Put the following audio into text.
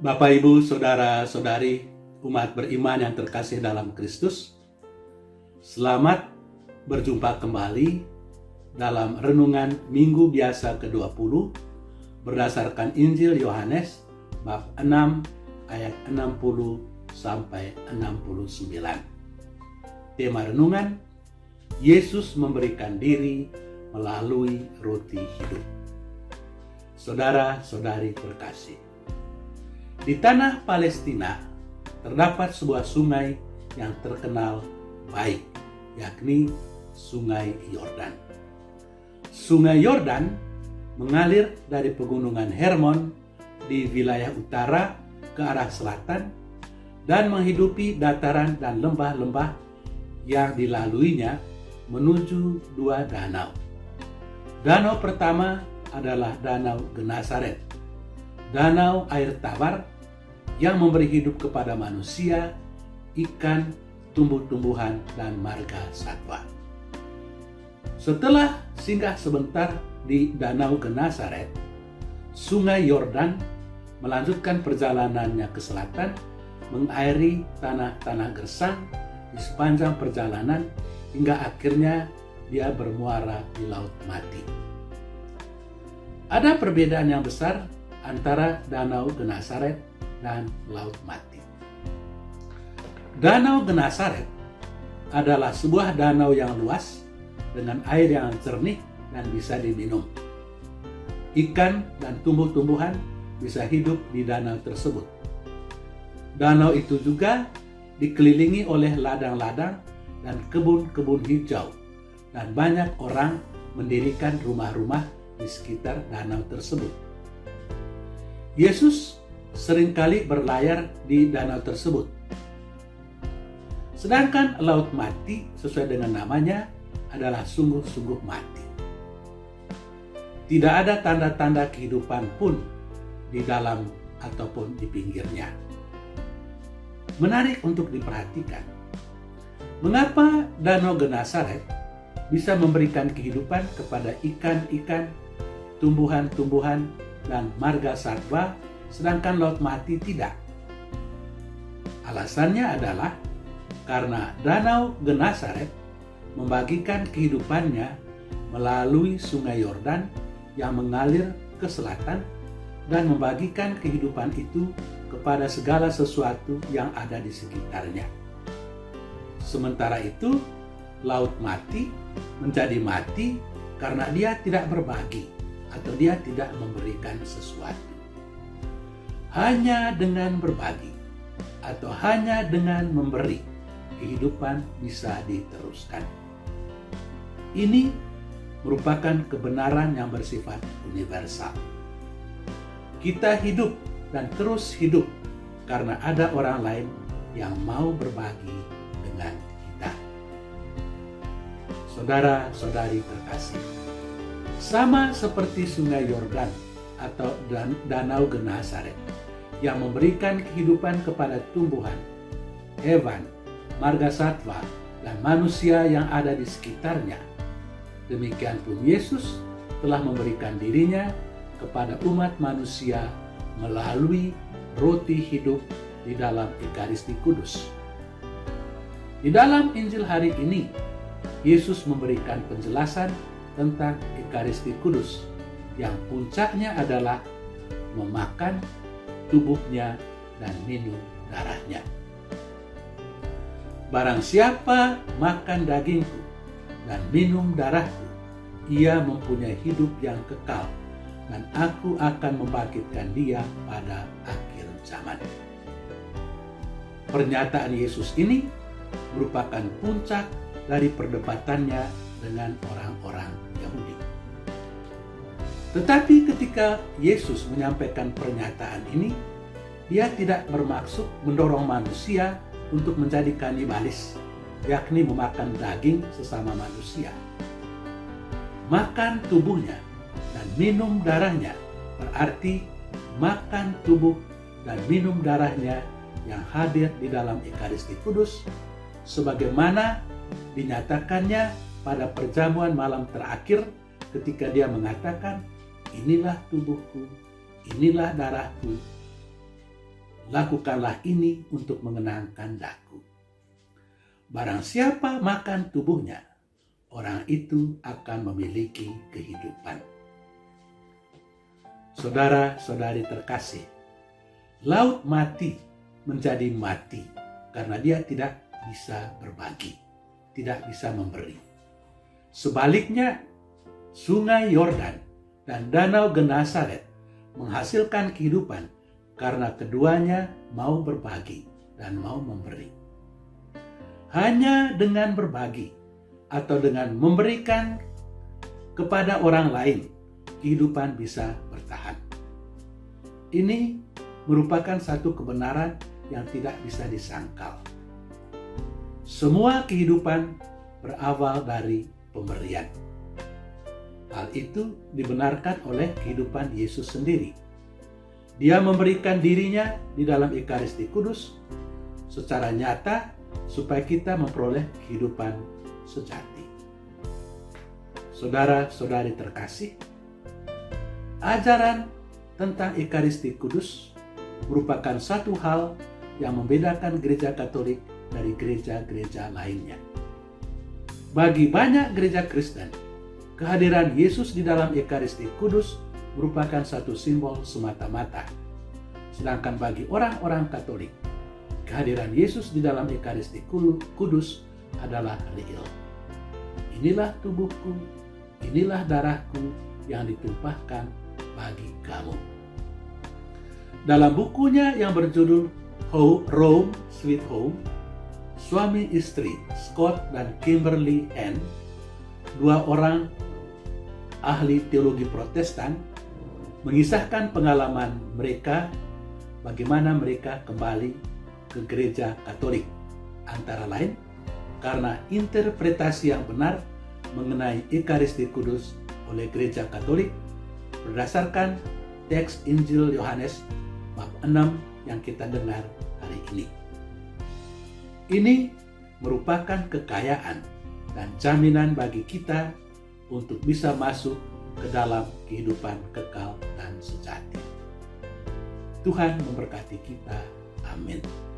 Bapak, Ibu, Saudara-saudari, umat beriman yang terkasih dalam Kristus, selamat berjumpa kembali dalam Renungan Minggu Biasa ke-20 berdasarkan Injil Yohanes bab 6 ayat 60 sampai 69. Tema renungan, Yesus memberikan diri melalui roti hidup. Saudara-saudari terkasih, di tanah Palestina terdapat sebuah sungai yang terkenal baik, yakni Sungai Yordan. Sungai Yordan mengalir dari pegunungan Hermon di wilayah utara ke arah selatan dan menghidupi dataran dan lembah-lembah yang dilaluinya menuju dua danau. Danau pertama adalah Danau Genesaret, danau air tawar yang memberi hidup kepada manusia, ikan, tumbuh-tumbuhan, dan marga satwa. Setelah singgah sebentar di Danau Genesaret, Sungai Yordan melanjutkan perjalanannya ke selatan, mengairi tanah-tanah gersang di sepanjang perjalanan hingga akhirnya dia bermuara di Laut Mati. Ada perbedaan yang besar antara Danau Genesaret dan Laut Mati. Danau Genesaret adalah sebuah danau yang luas dengan air yang jernih dan bisa diminum. Ikan dan tumbuh-tumbuhan bisa hidup di danau tersebut. Danau itu juga dikelilingi oleh ladang-ladang dan kebun-kebun hijau, dan banyak orang mendirikan rumah-rumah di sekitar danau tersebut. Yesus seringkali berlayar di danau tersebut. Sedangkan Laut Mati sesuai dengan namanya adalah sungguh-sungguh mati. Tidak ada tanda-tanda kehidupan pun di dalam ataupun di pinggirnya. Menarik untuk diperhatikan. Mengapa Danau Genesaret bisa memberikan kehidupan kepada ikan-ikan, tumbuhan-tumbuhan, dan marga satwa, sedangkan Laut Mati tidak? Alasannya adalah karena Danau Genesaret membagikan kehidupannya melalui Sungai Yordan yang mengalir ke selatan dan membagikan kehidupan itu kepada segala sesuatu yang ada di sekitarnya. Sementara itu, Laut Mati menjadi mati karena dia tidak berbagi atau dia tidak memberikan sesuatu. Hanya dengan berbagi atau hanya dengan memberi, kehidupan bisa diteruskan. Ini merupakan kebenaran yang bersifat universal. Kita hidup dan terus hidup karena ada orang lain yang mau berbagi dengan kita. Saudara-saudari terkasih, sama seperti Sungai Yordan atau Danau Genesaret yang memberikan kehidupan kepada tumbuhan, hewan, marga satwa, dan manusia yang ada di sekitarnya, demikian pun Yesus telah memberikan dirinya kepada umat manusia melalui roti hidup di dalam Ekaristi Kudus. Di dalam Injil hari ini, Yesus memberikan penjelasan tentang Ekaristi Kudus yang puncaknya adalah memakan tubuhnya dan minum darahnya. Barang siapa makan dagingku dan minum darahku, ia mempunyai hidup yang kekal, dan aku akan membangkitkan dia pada akhir zaman. Pernyataan Yesus ini merupakan puncak dari perdebatannya dengan orang-orang Yahudi. Tetapi ketika Yesus menyampaikan pernyataan ini, dia tidak bermaksud mendorong manusia untuk menjadi kanibalis, yakni memakan daging sesama manusia. Makan tubuhnya dan minum darahnya berarti makan tubuh dan minum darahnya yang hadir di dalam Ekaristi Kudus, sebagaimana dinyatakannya pada perjamuan malam terakhir ketika dia mengatakan, inilah tubuhku, inilah darahku lakukanlah ini untuk mengenangkan daku. Barang siapa makan tubuhnya, orang itu akan memiliki kehidupan. Saudara-saudari terkasih, laut mati menjadi mati karena dia tidak bisa berbagi, tidak bisa memberi. Sebaliknya, Sungai Yordan dan Danau Genesaret menghasilkan kehidupan karena keduanya mau berbagi dan mau memberi. Hanya dengan berbagi atau dengan memberikan kepada orang lain, kehidupan bisa bertahan. Ini merupakan satu kebenaran yang tidak bisa disangkal. Semua kehidupan berawal dari pemberian. Hal itu dibenarkan oleh kehidupan Yesus sendiri. Dia memberikan dirinya di dalam Ekaristi Kudus secara nyata supaya kita memperoleh kehidupan sejati. Saudara-saudari terkasih, ajaran tentang Ekaristi Kudus merupakan satu hal yang membedakan gereja Katolik dari gereja-gereja lainnya. Bagi banyak gereja Kristen, kehadiran Yesus di dalam Ekaristi Kudus merupakan satu simbol semata-mata. Sedangkan bagi orang-orang Katolik, kehadiran Yesus di dalam Ekaristi Kudus adalah real. Inilah tubuhku, inilah darahku yang ditumpahkan bagi kamu. Dalam bukunya yang berjudul Rome Sweet Home, suami istri Scott dan Kimberly Ann, dua orang ahli teologi Protestan, mengisahkan pengalaman mereka bagaimana mereka kembali ke gereja Katolik, antara lain karena interpretasi yang benar mengenai Ekaristi Kudus oleh gereja Katolik berdasarkan teks Injil Yohanes bab 6 yang kita dengar hari ini. Ini merupakan kekayaan dan jaminan bagi kita untuk bisa masuk ke dalam kehidupan kekal dan sejati. Tuhan memberkati kita. Amin.